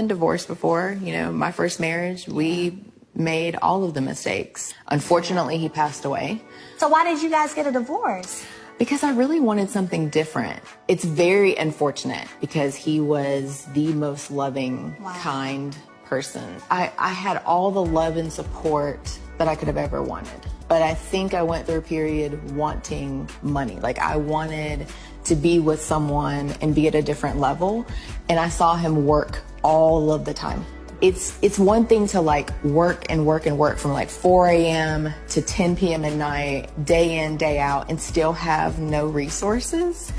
been divorced before. You know, my first marriage, we made all of the mistakes. Unfortunately, he passed away. So why did you guys get a divorce? Because I really wanted something different. It's very unfortunate because he was the most loving, kind person. I had all the love and support that I could have ever wanted. But I think I went through a period wanting money. Like, I wanted to be with someone and be at a different level. And I saw him work all of the time. It's one thing to like work and work and work from like 4 a.m. to 10 p.m. at night, day in, day out, and still have no resources.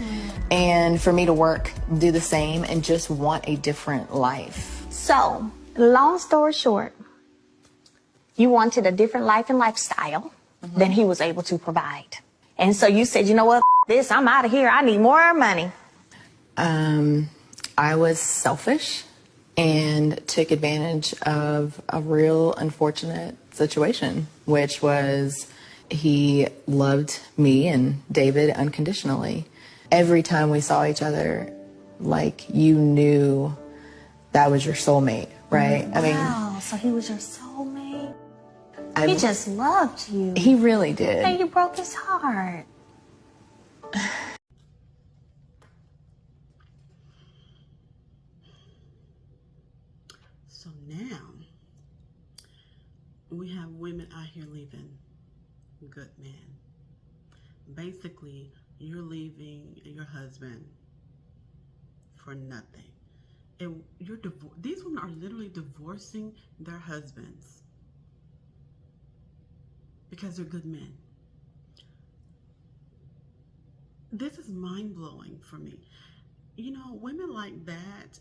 And for me to work, do the same, and just want a different life. So, long story short, you wanted a different life and lifestyle than he was able to provide. And so you said, you know what, this, I'm out of here. I need more money. I was selfish and took advantage of a real unfortunate situation, which was he loved me and David unconditionally. Every time we saw each other, like, you knew that was your soulmate, right? Wow, I mean, so he was your soulmate? He just loved you. He really did. And you broke his heart. So now we have women out here leaving good men. Basically, you're leaving your husband for nothing. And these women are literally divorcing their husbands because they're good men. This is mind-blowing for me. You know, women like that,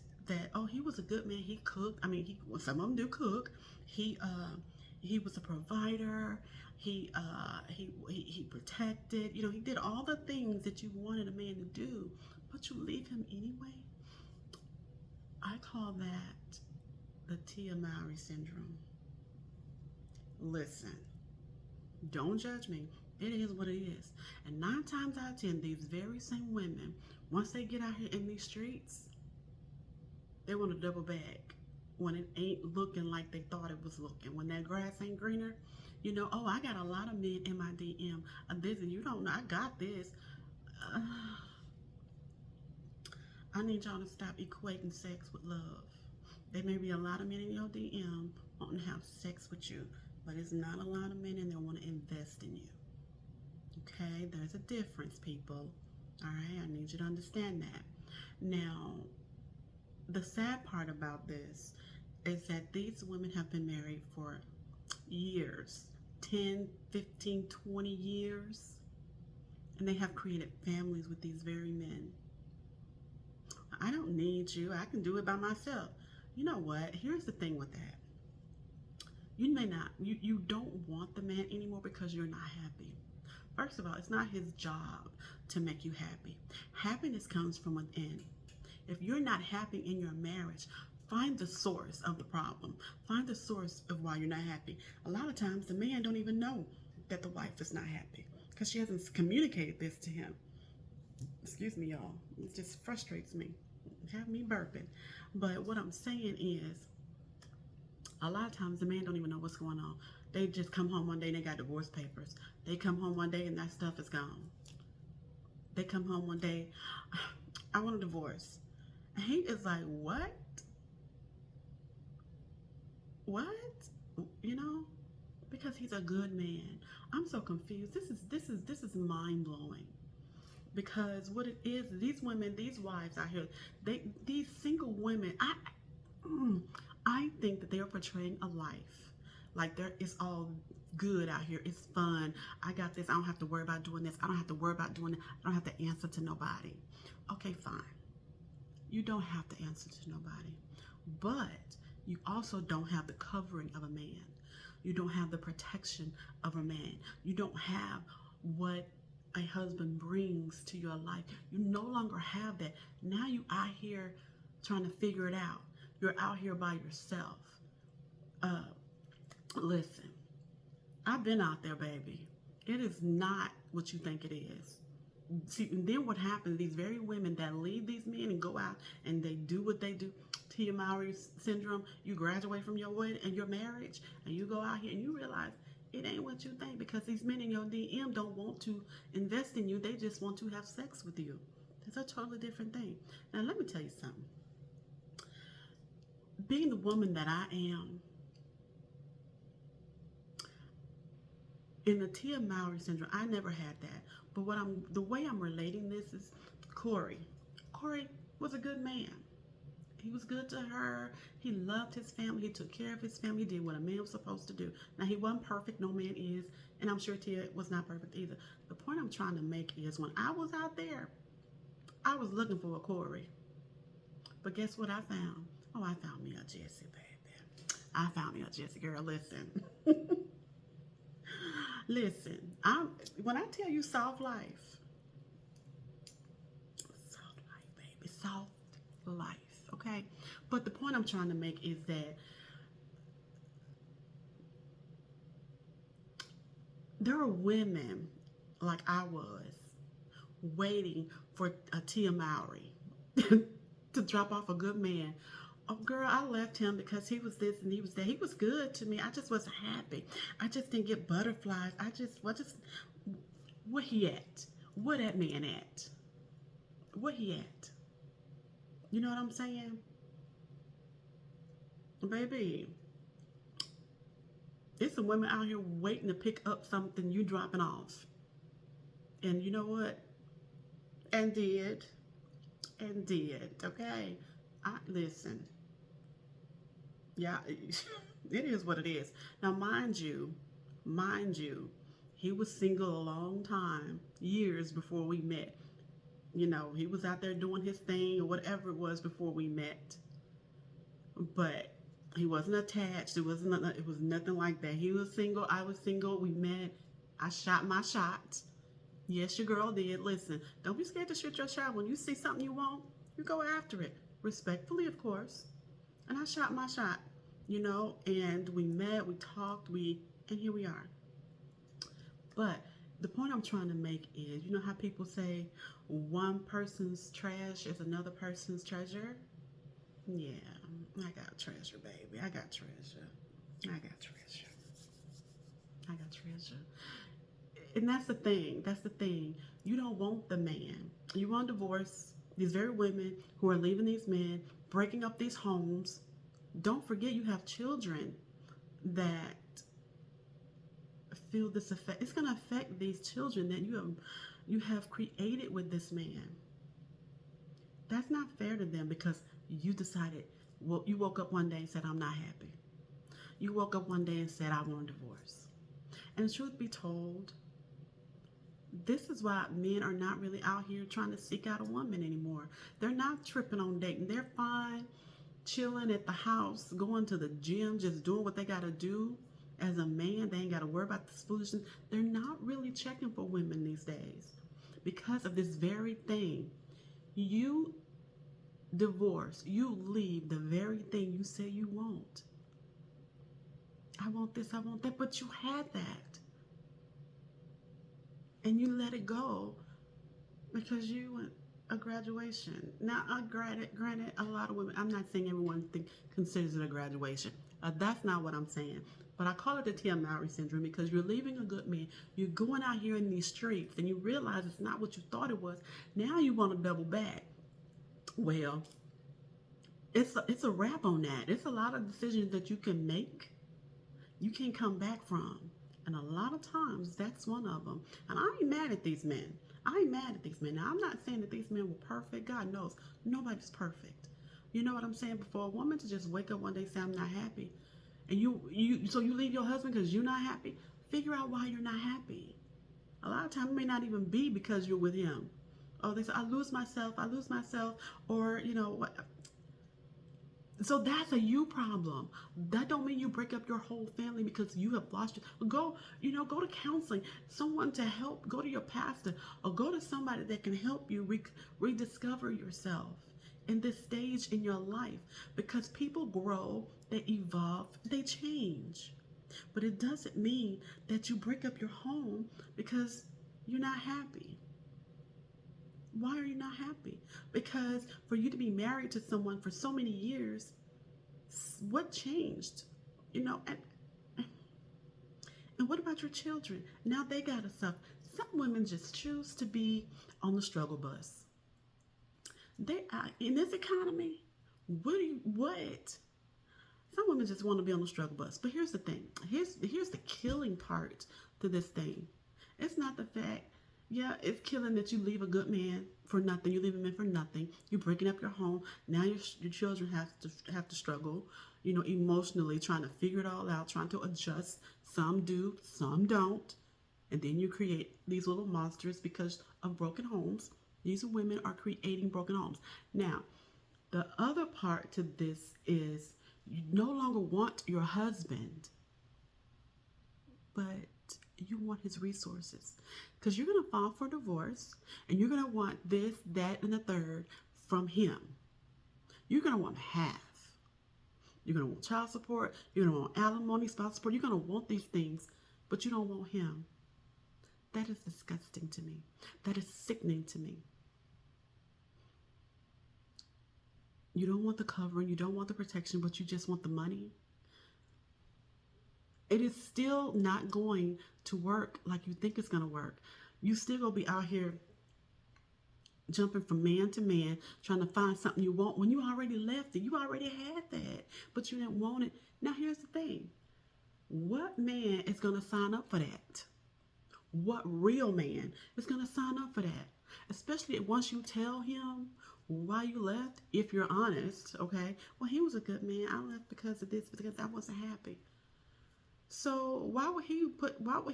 oh, he was a good man, he cooked. I mean, some of them do cook. He was a provider. He protected. You know, he did all the things that you wanted a man to do, but you leave him anyway. I call that the Tia Mowry syndrome. Listen, don't judge me. It is what it is. And 9 times out of 10, these very same women, once they get out here in these streets, they want to double back when it ain't looking like they thought it was looking. When that grass ain't greener, you know, oh, I got a lot of men in my DM. This, and you don't know, I got this. I need y'all to stop equating sex with love. There may be a lot of men in your DM wanting to have sex with you, but it's not a lot of men in there want to invest in you. Okay, there's a difference, people. All right, I need you to understand that. Now, the sad part about this is that these women have been married for years, 10, 15, 20 years, and they have created families with these very men. I don't need you. I can do it by myself. You know what? Here's the thing with that. You may not, you don't want the man anymore because you're not happy. First of all, it's not his job to make you happy. Happiness comes from within. If you're not happy in your marriage, find the source of the problem. Find the source of why you're not happy. A lot of times the man don't even know that the wife is not happy because she hasn't communicated this to him. Excuse me, y'all. It just frustrates me. Have me burping. But what I'm saying is, a lot of times the man don't even know what's going on. They just come home one day and they got divorce papers. They come home one day and that stuff is gone. They come home one day, I want a divorce. And he is like, what? What? You know? Because he's a good man. I'm so confused. This is mind-blowing. Because what it is, these women, these wives out here, these single women, I think that they are portraying a life like it's all good out here. It's fun. I got this. I don't have to worry about doing this. I don't have to worry about doing that. I don't have to answer to nobody. Okay, fine. You don't have to answer to nobody. But you also don't have the covering of a man. You don't have the protection of a man. You don't have what a husband brings to your life. You no longer have that. Now you out here trying to figure it out. You're out here by yourself. Listen, I've been out there, baby. It is not what you think it is. See, and then what happens, these very women that leave these men and go out and they do what they do, Tia Mowry syndrome. You graduate from your wedding and your marriage, and you go out here and you realize it ain't what you think, because these men in your DM don't want to invest in you. They just want to have sex with you. That's a totally different thing. Now, let me tell you something. Being the woman that I am, in the Tia Mowry syndrome, I never had that. But the way I'm relating this is Corey. Corey was a good man. He was good to her. He loved his family. He took care of his family. He did what a man was supposed to do. Now, he wasn't perfect. No man is. And I'm sure Tia was not perfect either. The point I'm trying to make is, when I was out there, I was looking for a Corey. But guess what I found? Oh, I found me a Jessie, baby. I found me a Jessie. Girl, listen. Listen. When I tell you soft life, baby. Soft life. Okay, but the point I'm trying to make is that there are women like I was waiting for a Tia Mowry to drop off a good man. Oh, girl, I left him because he was this and he was that. He was good to me. I just wasn't happy. I just didn't get butterflies. Where he at? Where that man at? Where he at? You know what I'm saying? Baby, there's some women out here waiting to pick up something you dropping off. And you know what? And did, okay? Listen. Yeah, it is what it is. Now, mind you, he was single a long time, years before we met. You know, he was out there doing his thing or whatever it was before we met. But he wasn't attached. It was nothing like that. He was single. I was single. We met. I shot my shot. Yes, your girl did. Listen, don't be scared to shoot your shot. When you see something you want, you go after it. Respectfully, of course. And I shot my shot, you know, and we met, we talked, and here we are. But the point I'm trying to make is, you know how people say one person's trash is another person's treasure? Yeah, I got treasure, baby. I got treasure. And that's the thing. You don't want the man. You want divorce. These very women who are leaving these men, breaking up these homes. Don't forget, you have children that feel this effect. It's going to affect these children that you have created with this man. That's not fair to them, because you decided, well, you woke up one day and said, I'm not happy. You woke up one day and said, I want a divorce. And the truth be told, this is why men are not really out here trying to seek out a woman anymore. They're not tripping on dating. They're fine chilling at the house, going to the gym, just doing what they got to do as a man. They ain't got to worry about this foolishness. They're not really checking for women these days because of this very thing. You divorce, you leave the very thing you say you want. I want this, I want that, but you had that. And you let it go because you went a graduation. Now, granted, a lot of women, I'm not saying everyone considers it a graduation. That's not what I'm saying. But I call it the Tia Mowry syndrome, because you're leaving a good man. You're going out here in these streets and you realize it's not what you thought it was. Now you want to double back. Well, it's a wrap on that. It's a lot of decisions that you can make, you can't come back from. And a lot of times, that's one of them. And I ain't mad at these men. Now, I'm not saying that these men were perfect. God knows, nobody's perfect. You know what I'm saying? But for a woman to just wake up one day and say, I'm not happy, and so you leave your husband because you're not happy, figure out why you're not happy. A lot of times it may not even be because you're with him. Oh, they say, I lose myself, or, you know, what. So that's a you problem. That don't mean you break up your whole family because you have lost your, go to counseling, someone to help, go to your pastor, or go to somebody that can help you rediscover yourself in this stage in your life, because people grow, they evolve, they change. But it doesn't mean that you break up your home because you're not happy. Why are you not happy? Because for you to be married to someone for so many years, what changed? You know, and what about your children? Now they gotta suffer. Some women just choose to be on the struggle bus. They are in this economy. What? Some women just want to be on the struggle bus. But here's the thing. Here's the killing part to this thing. It's not the fact. Yeah, it's killing that you leave a good man for nothing. You leave him in for nothing. You're breaking up your home. Now your children have to struggle, you know, emotionally, trying to figure it all out, trying to adjust. Some do, some don't. And then you create these little monsters because of broken homes. These women are creating broken homes. Now, the other part to this is you no longer want your husband, but you want his resources. Because you're going to file for divorce and you're going to want this, that, and the third from him. You're going to want half. You're going to want child support. You're going to want alimony, spouse support. You're going to want these things, but you don't want him. That is disgusting to me. That is sickening to me. You don't want the covering, you don't want the protection, but you just want the money. It is still not going to work like you think it's going to work. You still going to be out here jumping from man to man, trying to find something you want when you already left it. You already had that, but you didn't want it. Now, here's the thing. What man is going to sign up for that? What real man is going to sign up for that? Especially once you tell him why you left, if you're honest, okay? Well, he was a good man. I left because of this, because I wasn't happy. So why would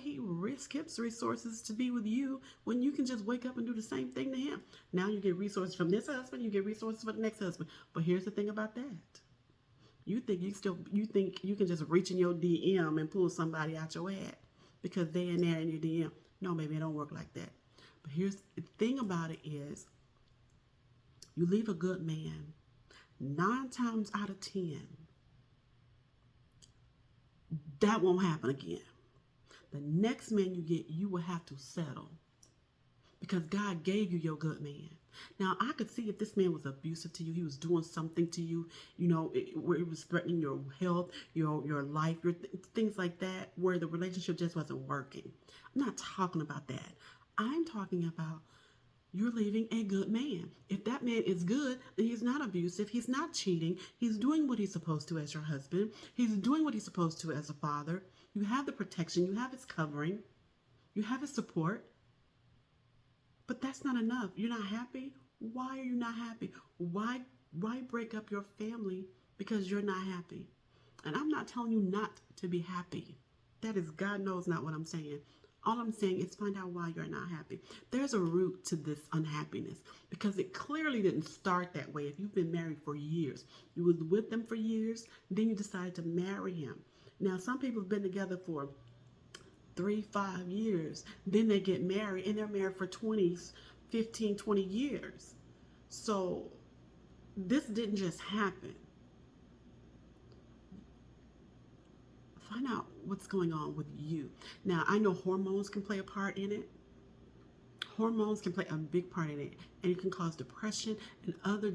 he risk his resources to be with you when you can just wake up and do the same thing to him? Now you get resources from this husband, you get resources for the next husband. But here's the thing about that. You think you can just reach in your DM and pull somebody out your ad because they in there in your DM. No, baby, it don't work like that. But here's the thing about it is, you leave a good man, 9 times out of 10, that won't happen again. The next man you get, you will have to settle because God gave you your good man. Now, I could see if this man was abusive to you, he was doing something to you, you know, where it was threatening your health, your life, things like that, where the relationship just wasn't working. I'm not talking about that. I'm talking about you're leaving a good man. If that man is good, then he's not abusive. He's not cheating. He's doing what he's supposed to as your husband. He's doing what he's supposed to as a father. You have the protection. You have his covering. You have his support. But that's not enough. You're not happy? Why are you not happy? Why break up your family because you're not happy? And I'm not telling you not to be happy. That is God knows not what I'm saying. All I'm saying is find out why you're not happy. There's a root to this unhappiness because it clearly didn't start that way. If you've been married for years, you was with them for years, then you decided to marry him. Now, some people have been together for 3-5 years, then they get married and they're married for 15-20 years. So this didn't just happen. Find out what's going on with you. Now, I know hormones can play a part in it. Hormones can play a big part in it, and it can cause depression and other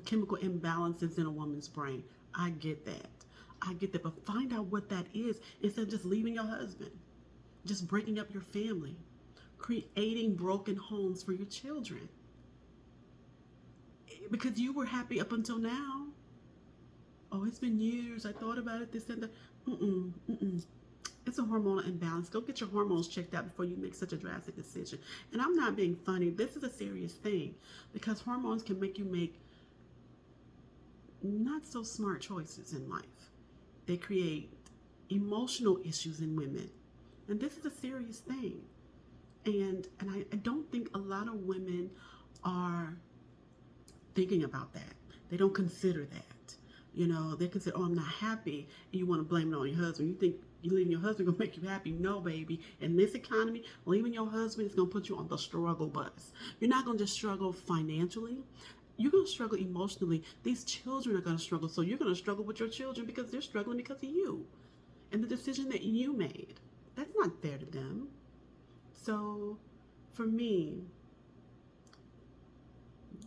chemical imbalances in a woman's brain. I get that. But find out what that is instead of just leaving your husband, just breaking up your family, creating broken homes for your children. Because you were happy up until now. Oh, it's been years. I thought about it, this and that. It's a hormonal imbalance. Go get your hormones checked out before you make such a drastic decision. And I'm not being funny. This is a serious thing because hormones can make you make not so smart choices in life. They create emotional issues in women. And this is a serious thing. And I don't think a lot of women are thinking about that. They don't consider that. You know, they consider, oh, I'm not happy, and you want to blame it on your husband. You think you leaving your husband gonna make you happy? No, baby. In this economy, leaving your husband is gonna put you on the struggle bus. You're not gonna just struggle financially. You're gonna struggle emotionally. These children are gonna struggle. So you're gonna struggle with your children because they're struggling because of you and the decision that you made. That's not fair to them. So, for me,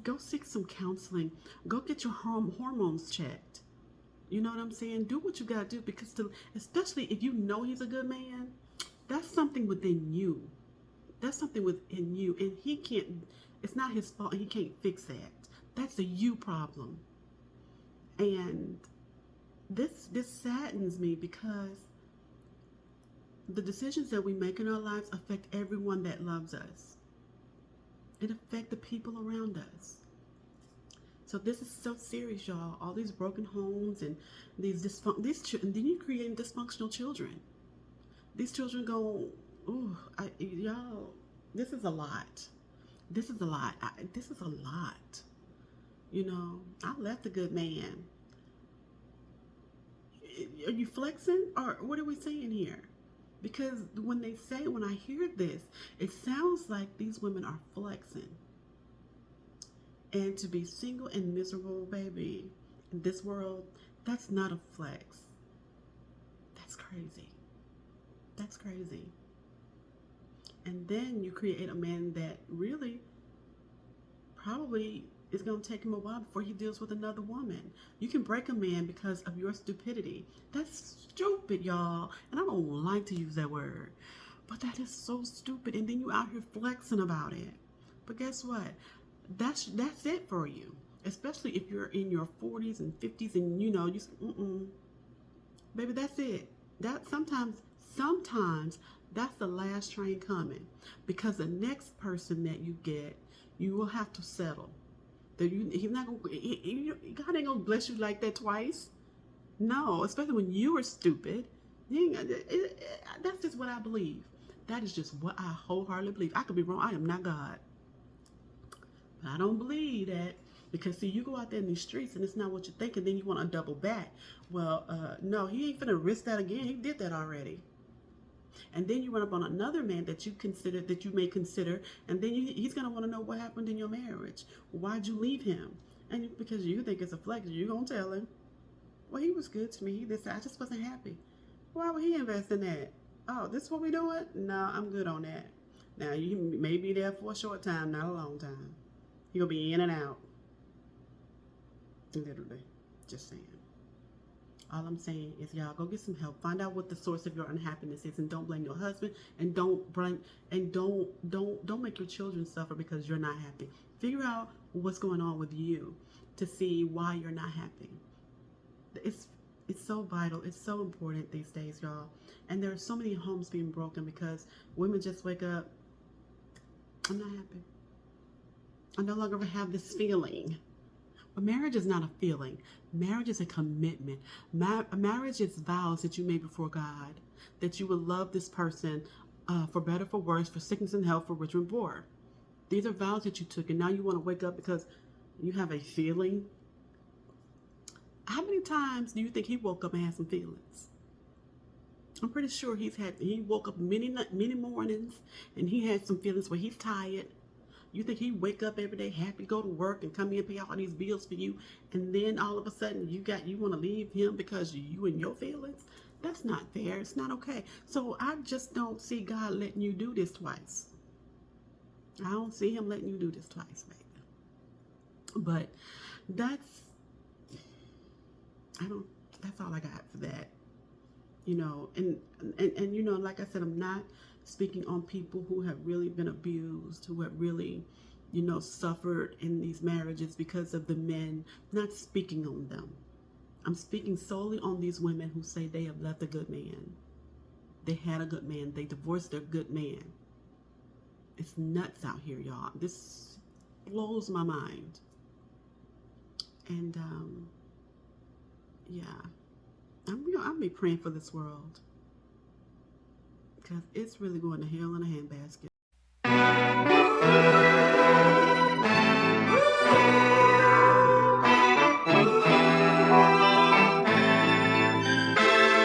Go seek some counseling. Go get your hormones checked. You know what I'm saying? Do what you gotta do, because especially if you know he's a good man, that's something within you. That's something within you, and he can't. It's not his fault. He can't fix that. That's a you problem. And this saddens me, because the decisions that we make in our lives affect everyone that loves us. It affects the people around us. So this is so serious, y'all. All these broken homes and and then you create dysfunctional children. These children go, ooh, y'all, this is a lot. This is a lot. This is a lot. You know, I left a good man. Are you flexing, or what are we saying here? Because when I hear this, it sounds like these women are flexing. And to be single and miserable, baby, in this world, that's not a flex. That's crazy. That's crazy. And then you create a man that really probably is going to take him a while before he deals with another woman. You can break a man because of your stupidity. That's stupid, y'all. And I don't like to use that word, but that is so stupid. And then you out here flexing about it. But guess what? That's it for you. Especially if you're in your 40s and 50s and you know, baby, that's it. That sometimes that's the last train coming, because the next person that you get, you will have to settle. God ain't gonna bless you like that twice. No, especially when you were stupid. That's just what I believe. That is just what I wholeheartedly believe. I could be wrong. I am not God. But I don't believe that, because see, you go out there in these streets and it's not what you think, and then you want to double back. Well, no, he ain't finna risk that again. He did that already. And then you run up on another man that you may consider, and then he's gonna want to know what happened in your marriage. Why'd you leave him? And because you think it's a flex, you're gonna tell him, well, he was good to me. I just wasn't happy. Why would he invest in that? Oh, this is what we doing? No, I'm good on that. Now, you may be there for a short time, not a long time. You'll be in and out. Literally. Just saying. All I'm saying is, y'all, go get some help. Find out what the source of your unhappiness is, and don't blame your husband, and don't make your children suffer because you're not happy. Figure out what's going on with you to see why you're not happy. It's so vital. It's so important these days, y'all. And there are so many homes being broken because women just wake up, I'm not happy. I no longer have this feeling. But marriage is not a feeling. Marriage is a commitment. Marriage is vows that you made before God, that you would love this person for better, for worse, for sickness and health, for richer and poor. These are vows that you took, and now you want to wake up because you have a feeling. How many times do you think he woke up and had some feelings? I'm pretty sure he woke up many mornings and he had some feelings where he's tired. You think he wake up every day happy, go to work and come in and pay all these bills for you, and then all of a sudden you want to leave him because you and your feelings? That's not fair. It's not okay. So I just don't see God letting you do this twice. I don't see him letting you do this twice, baby. But that's all I got for that. You know, and you know, like I said, I'm not speaking on people who have really been abused, who have really, you know, suffered in these marriages because of the men. I'm not speaking on them. I'm speaking solely on these women who say they have left a good man. They had a good man. They divorced their good man. It's nuts out here, y'all. This blows my mind. And yeah, I'll be praying for this world, because it's really going to hell in a handbasket.